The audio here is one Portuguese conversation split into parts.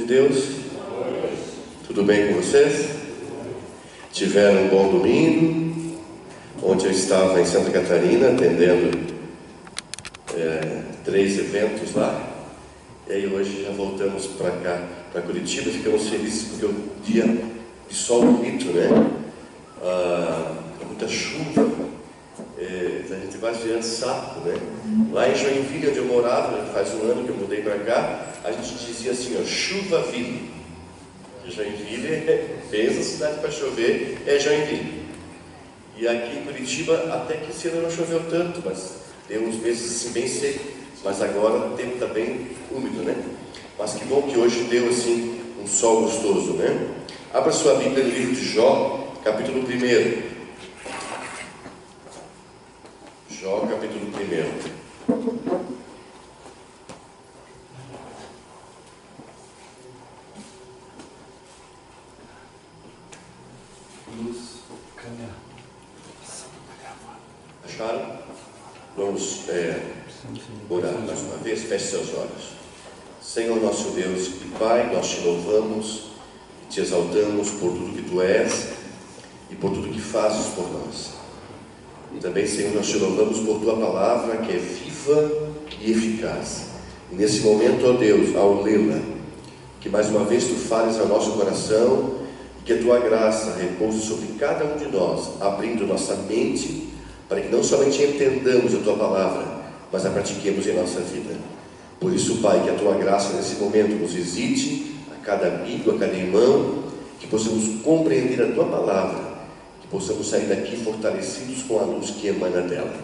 de Deus? Tudo bem com vocês? Tiveram um bom domingo? Ontem eu estava em Santa Catarina atendendo 3 eventos lá. E aí hoje já voltamos para cá, para Curitiba. Ficamos felizes porque o dia de sol bonito, né? Muita chuva. A gente vai virando sapo, né? Lá em Joinville, onde eu morava, faz um ano que eu mudei para cá, a gente dizia assim, ó, chuva-ville. Joinville, pensa a cidade para chover, é Joinville. E aqui em Curitiba, até que esse ano não choveu tanto, mas deu uns meses assim bem seco. Mas agora o tempo está bem úmido, né? Mas que bom que hoje deu assim um sol gostoso, né? Abra sua Bíblia no livro de Jó, capítulo 1. Jó, capítulo 1. Acharam? Vamos orar mais uma vez. Feche seus olhos. Senhor nosso Deus e Pai, nós te louvamos e te exaltamos por tudo que Tu és e por tudo que fazes por nós. E também, Senhor, nós te louvamos por Tua palavra, que é viva e eficaz. E nesse momento, ó Deus, ao lê-la, que mais uma vez Tu fales ao nosso coração e que a Tua graça repouse sobre cada um de nós, abrindo nossa mente, para que não somente entendamos a Tua palavra, mas a pratiquemos em nossa vida. Por isso, Pai, que a Tua graça nesse momento nos visite, a cada amigo, a cada irmão, que possamos compreender a Tua palavra, possamos sair daqui fortalecidos com a luz que emana dela.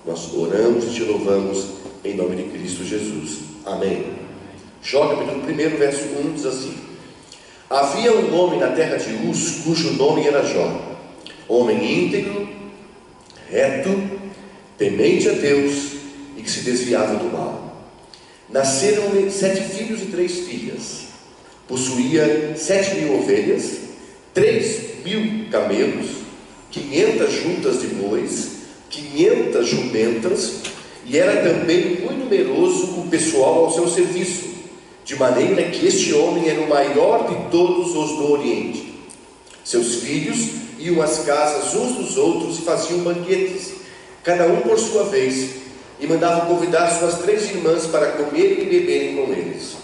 Nós oramos e te louvamos em nome de Cristo Jesus. Amém. Jó, capítulo 1, verso 1, diz assim: Havia um homem na terra de Uz, cujo nome era Jó, homem íntegro, reto, temente a Deus e que se desviava do mal. Nasceram-lhe 7 filhos e 3 filhas. Possuía 7.000 ovelhas, 3.000 camelos, 500 juntas de bois, 500 jumentas, e era também muito numeroso o pessoal ao seu serviço, de maneira que este homem era o maior de todos os do Oriente. Seus filhos iam às casas uns dos outros e faziam banquetes, cada um por sua vez, e mandavam convidar suas 3 irmãs para comerem e beberem com eles.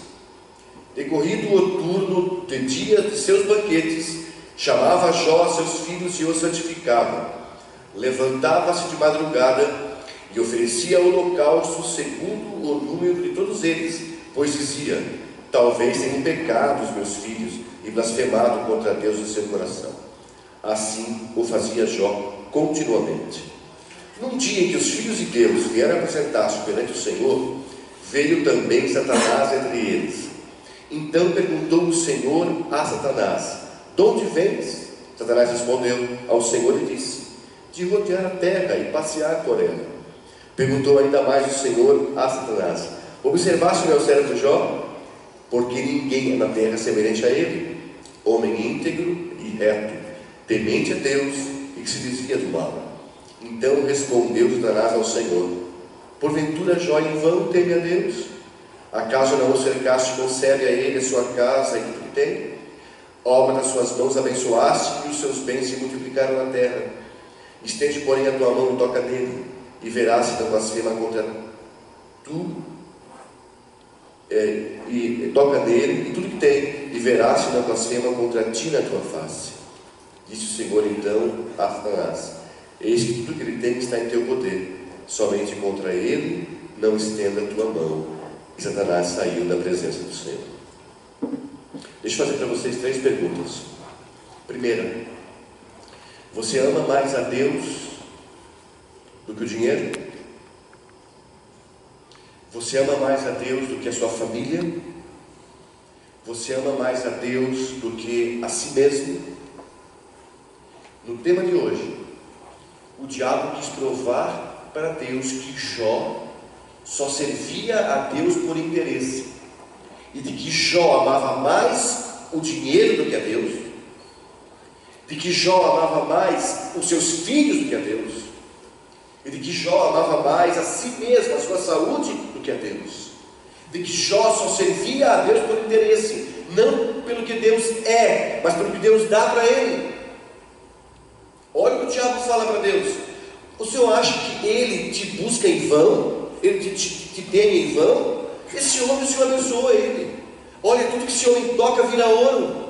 Decorrido o turno de dia de seus banquetes, chamava Jó a seus filhos e os santificava. Levantava-se de madrugada e oferecia holocausto segundo o número de todos eles, pois dizia: talvez tenham pecado os meus filhos e blasfemado contra Deus em seu coração. Assim o fazia Jó continuamente. Num dia em que os filhos de Deus vieram apresentar-se perante o Senhor, veio também Satanás entre eles. Então perguntou o Senhor a Satanás: de onde vens? Satanás respondeu ao Senhor e disse: de rodear a terra e passear por ela. Perguntou ainda mais o Senhor a Satanás: observaste o meu servo Jó? Porque ninguém é na terra semelhante a ele, homem íntegro e reto, temente a Deus e que se desvia do mal. Então respondeu Satanás ao Senhor: porventura Jó em vão teme a Deus? Acaso não o cercaste e concede a ele a sua casa e tudo que tem? Obra das suas mãos abençoaste e os seus bens se multiplicaram na terra. Estende, porém, a tua mão e toca nele, e verás se não blasfema contra tu, e toca nele e tudo que tem, e verás se não blasfema contra ti na tua face. Disse o Senhor então a Satanás: eis que tudo que ele tem está em teu poder, somente contra ele não estenda a tua mão. E Satanás saiu da presença do Senhor. Deixa eu fazer para vocês 3 perguntas. Primeira: você ama mais a Deus do que o dinheiro? Você ama mais a Deus do que a sua família? Você ama mais a Deus do que a si mesmo? No tema de hoje, o diabo quis provar para Deus que Jó só servia a Deus por interesse, e de que Jó amava mais o dinheiro do que a Deus, de que Jó amava mais os seus filhos do que a Deus, e de que Jó amava mais a si mesmo, a sua saúde, do que a Deus, de que Jó só servia a Deus por interesse, Deus é, mas pelo que Deus dá para ele. Olha o que o diabo fala para Deus: o Senhor acha que ele te busca em vão? Ele te tem em vão? Esse homem, o Senhor abençoa ele. Olha, tudo que esse homem toca vira ouro.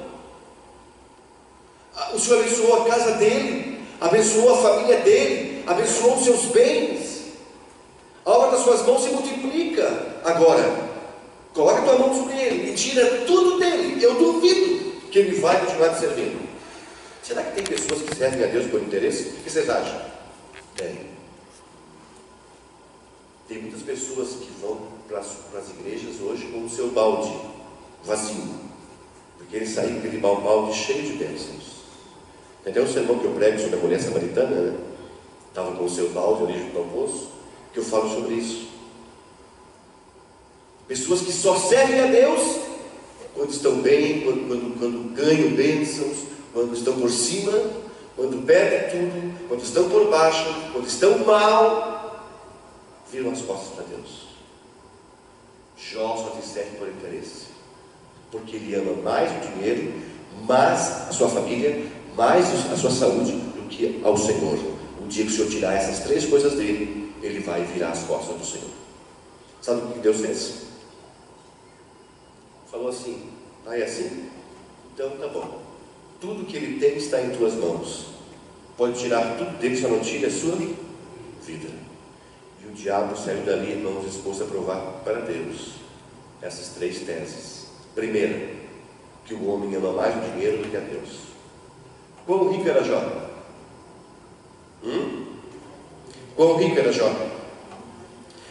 O Senhor abençoou a casa dele, abençoou a família dele, abençoou os seus bens. A obra das suas mãos se multiplica. Agora, coloca a tua mão sobre ele e tira tudo dele. Eu duvido que ele vai continuar te servindo. Será que tem pessoas que servem a Deus por interesse? O que vocês acham? Tem muitas pessoas que vão para as igrejas hoje com o seu balde vazio, porque ele saiu com aquele balde cheio de bênçãos. Tem até um sermão que eu prego sobre a mulher samaritana, né? Estava com o seu balde ali junto ao poço, que eu falo sobre isso. Pessoas que só servem a Deus quando estão bem, quando ganham bênçãos, quando estão por cima, quando perdem tudo, quando estão por baixo, quando estão mal, viram as costas para Deus. Jó só te serve por interesse, porque ele ama mais o dinheiro, mais a sua família, mais a sua saúde do que ao Senhor. O dia que o Senhor tirar essas três coisas dele, ele vai virar as costas do Senhor. Sabe o que Deus fez? Falou assim: é assim? Então tá bom. Tudo que ele tem está em tuas mãos. Pode tirar tudo dele, só não tire a sua vida. E o diabo saiu dali, irmãos, disposto a provar para Deus essas três teses. Primeira, que o homem ama mais o dinheiro do que a Deus. Quão rico era Jó? Quão rico era Jó?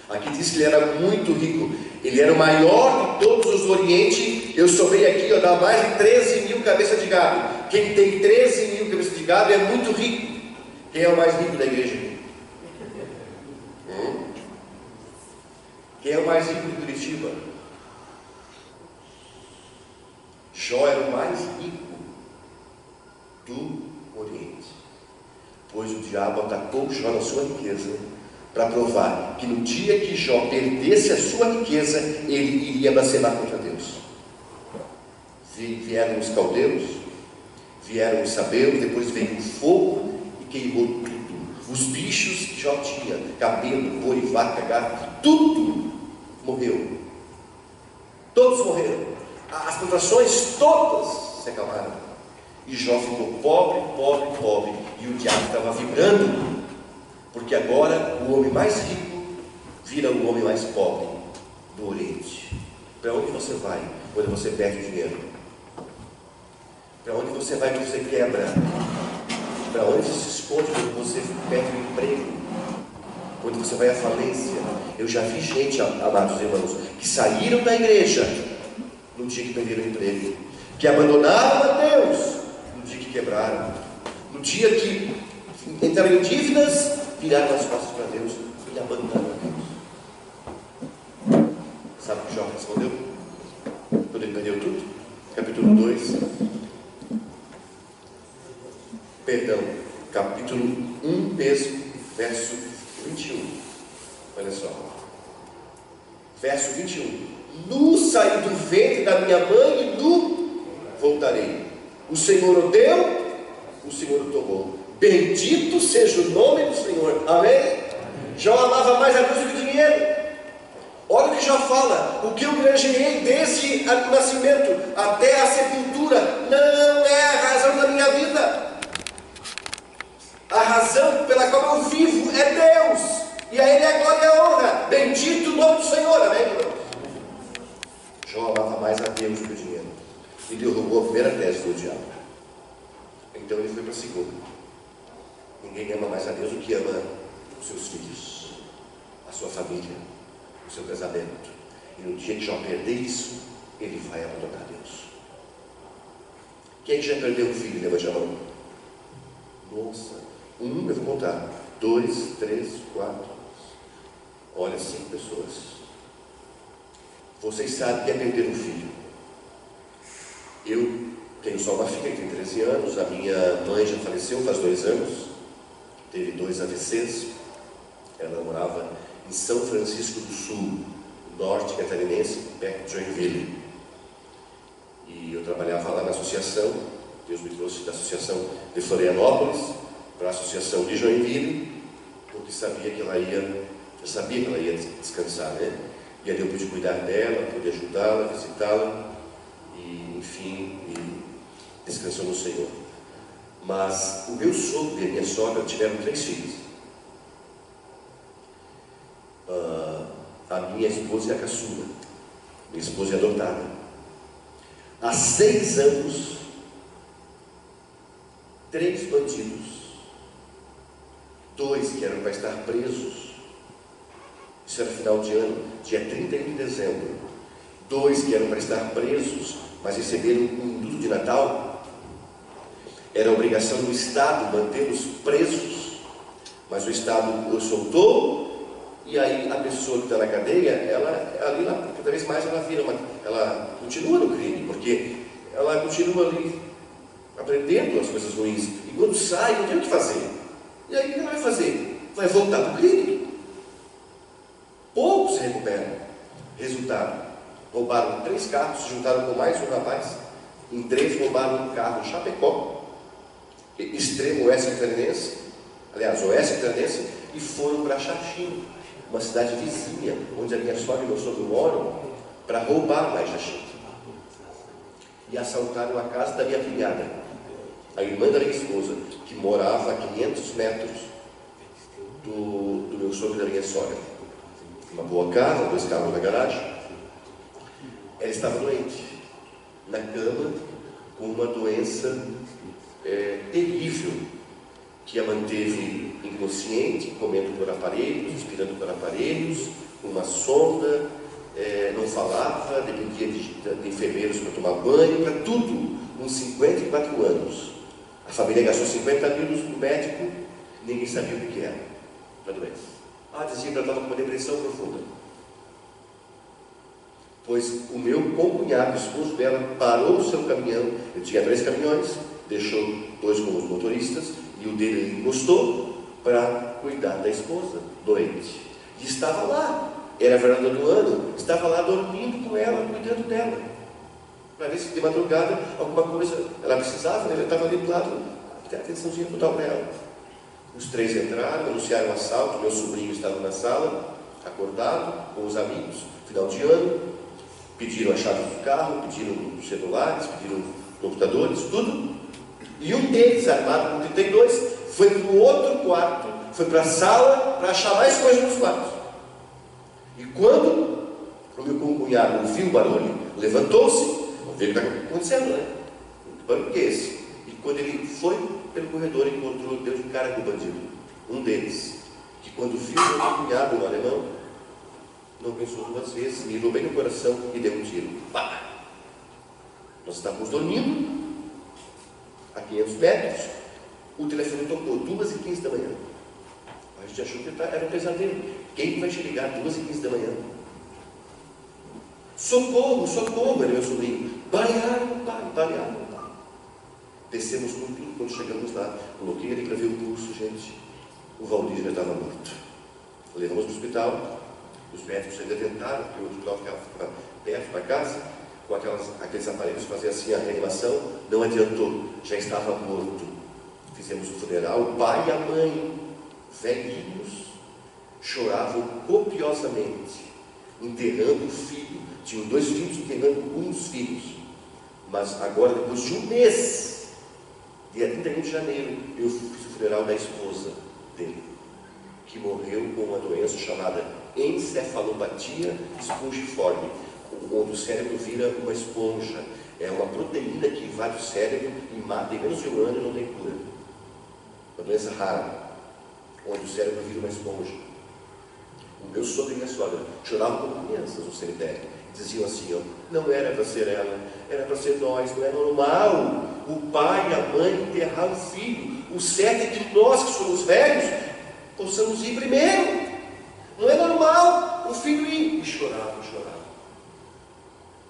Aqui diz que ele era muito rico. Ele era o maior de todos os do Oriente. Eu somei aqui, dá mais de 13 mil cabeças de gado. Quem tem 13 mil cabeças de gado é muito rico. Quem é o mais rico da igreja aqui? Quem é o mais rico de Curitiba? Jó era o mais rico do Oriente, pois o diabo atacou Jó na sua riqueza, para provar que no dia que Jó perdesse a sua riqueza, ele iria blasfemar contra Deus. Vieram os caldeus, vieram os sabeus, depois veio o fogo e queimou tudo. Os bichos que Jó tinha, cabelo, boi, vaca, gato, tudo morreu. Todos morreram. As plantações todas se acabaram. E Jó ficou pobre, pobre, pobre. E o diabo estava vibrando, porque agora o homem mais rico vira o homem mais pobre do Oriente. Para onde você vai quando você perde dinheiro? Para onde você vai quando você quebra? Para onde você se esconde quando você perde o emprego? Quando você vai à falência? Eu já vi gente, amados irmãos, que saíram da igreja no dia que perderam o emprego, que abandonaram a Deus no dia que quebraram, no dia que entraram em dívidas, viraram as costas para Deus e abandonaram a Deus. Sabe o que Jó respondeu quando ele perdeu tudo? Capítulo 2, perdão, capítulo 1 mesmo, verso 21. Olha só, verso 21: nu saí do ventre da minha mãe e nu voltarei. O Senhor o deu, o Senhor o tomou. Bendito seja o nome do Senhor. Amém? Jó amava mais a Deus do que o dinheiro. Olha o que Jó fala: o que eu granjeei desde o nascimento até a sepultura não é a razão da minha vida. A razão pela qual eu vivo é Deus, e a Ele é a glória e a honra. Bendito o nome do Senhor. Amém, irmãos? Jó amava mais a Deus do que o dinheiro. E derrubou a primeira tese do diabo. Então ele foi para a segunda. Ninguém ama mais a Deus do que ama os seus filhos, a sua família, o seu casamento. E no dia que Jó perder isso, ele vai abandonar Deus. Quem já perdeu um filho? Levante a mão. Nossa, eu vou contar. 2, 3, 4. Olha, 5 pessoas. Vocês sabem que é perder um filho. Eu tenho só uma filha que tem 13 anos. A minha mãe já faleceu faz 2 anos. Teve 2 AVCs. Ela morava em São Francisco do Sul, norte catarinense, perto de Joinville. E eu trabalhava lá na associação. Deus me trouxe da associação de Florianópolis para a associação de Joinville, porque eu sabia que ela ia descansar, né? E aí eu pude cuidar dela, pude ajudá-la, visitá-la, e enfim, descansou no Senhor. Mas o meu sogro e a minha sogra tiveram 3 filhos. A minha esposa é a caçula, minha esposa é adotada. Há 6 anos, 3 bandidos, 2 que eram para estar presos, isso era final de ano, dia 31 de dezembro, 2 que eram para estar presos, mas receberam um indulto de Natal. Era obrigação do Estado mantê-los presos, mas o Estado os soltou. E aí a pessoa que está na cadeia, cada vez mais ela continua no crime, porque ela continua ali aprendendo as coisas ruins. E quando sai, não tem o que fazer. E aí o que ela vai fazer? Vai voltar para o crime. Poucos se recuperam. Resultado: roubaram 3 carros, se juntaram com mais um rapaz. Em 3 roubaram um carro em Chapecó, extremo oeste catarinense, e foram para Xaxim, uma cidade vizinha, onde a minha sogra e meu sogro moram, para roubar lá em Xaxim. E assaltaram a casa da minha cunhada, a irmã da minha esposa, que morava a 500 metros do meu sogro e da minha sogra. Uma boa casa, 2 carros na garagem. Ela estava doente, na cama, com uma doença terrível, que a manteve inconsciente, comendo por aparelhos, respirando por aparelhos, com uma sonda, não falava, dependia de enfermeiros para tomar banho, para tudo, com 54 anos. A família gastou 50 mil no médico, ninguém sabia o que era a doença. Dizia que ela estava com uma depressão profunda. Pois o meu concunhado, esposo dela, parou o seu caminhão. Ele tinha 3 caminhões, deixou 2 com os motoristas, e o dele encostou para cuidar da esposa doente. E estava lá, era a virada do ano, estava lá dormindo com ela, cuidando dela, para ver se de madrugada alguma coisa ela precisava, né? Ele estava ali do lado, tem atençãozinha total para ela. Os 3 entraram, anunciaram o assalto. Meu sobrinho estava na sala, acordado, com os amigos, final de ano. Pediram a chave do carro, pediram celulares, pediram computadores, tudo. E um deles, armado com 32, foi para o outro quarto, foi para a sala para achar mais coisas nos quartos. E quando o meu concunhado ouviu o barulho, levantou-se, vamos ver o que está acontecendo, né? Que barulho que é esse? E quando ele foi pelo corredor, encontrou, deu de cara com o bandido. Um deles, que quando viu o meu cunhado, no alemão, não pensou 2 vezes, mirou bem no coração e deu um tiro. Pá! Nós estávamos dormindo a 500 metros, o telefone tocou 2h15 da manhã. A gente achou que era um pesadelo. Quem vai te ligar 2h15 da manhã? Socorro, socorro, era meu sobrinho. Balearam, pai, balearam. Descemos com tudo. Quando chegamos lá, coloquei ele para ver o pulso, gente. O Valdir já estava morto. Levamos para o hospital. Os médicos ainda tentaram, porque o hospital ficava perto da casa, com aqueles aparelhos, fazer assim a reanimação. Não adiantou, já estava morto. Fizemos o funeral. O pai e a mãe, velhinhos, choravam copiosamente, enterrando o filho. Tinham 2 filhos, enterrando um dos filhos. Mas agora, depois de 1 mês, dia 31 de janeiro, eu fiz o funeral da esposa dele, que morreu com uma doença chamada encefalopatia espongiforme, onde o cérebro vira uma esponja. É uma proteína que invade o cérebro e mata em menos de 1 ano e não tem cura. Uma doença rara, onde o cérebro vira uma esponja. O meu sogro e minha sogra choravam como crianças no cemitério. Diziam assim, não era para ser ela, era para ser nós. Não é normal o pai e a mãe enterrar o filho. O certo é que nós, que somos velhos, possamos ir primeiro. Não é normal o filho ir. E chorava, chorava.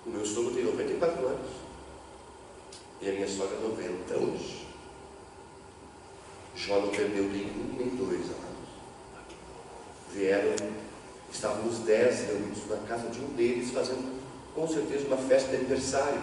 O meu sogro tem 94 anos e a minha sogra 90 hoje. Jó não perdeu nem 1 nem 2 anos. Vieram, estávamos 10 reunidos na casa de um deles, fazendo com certeza uma festa de aniversário.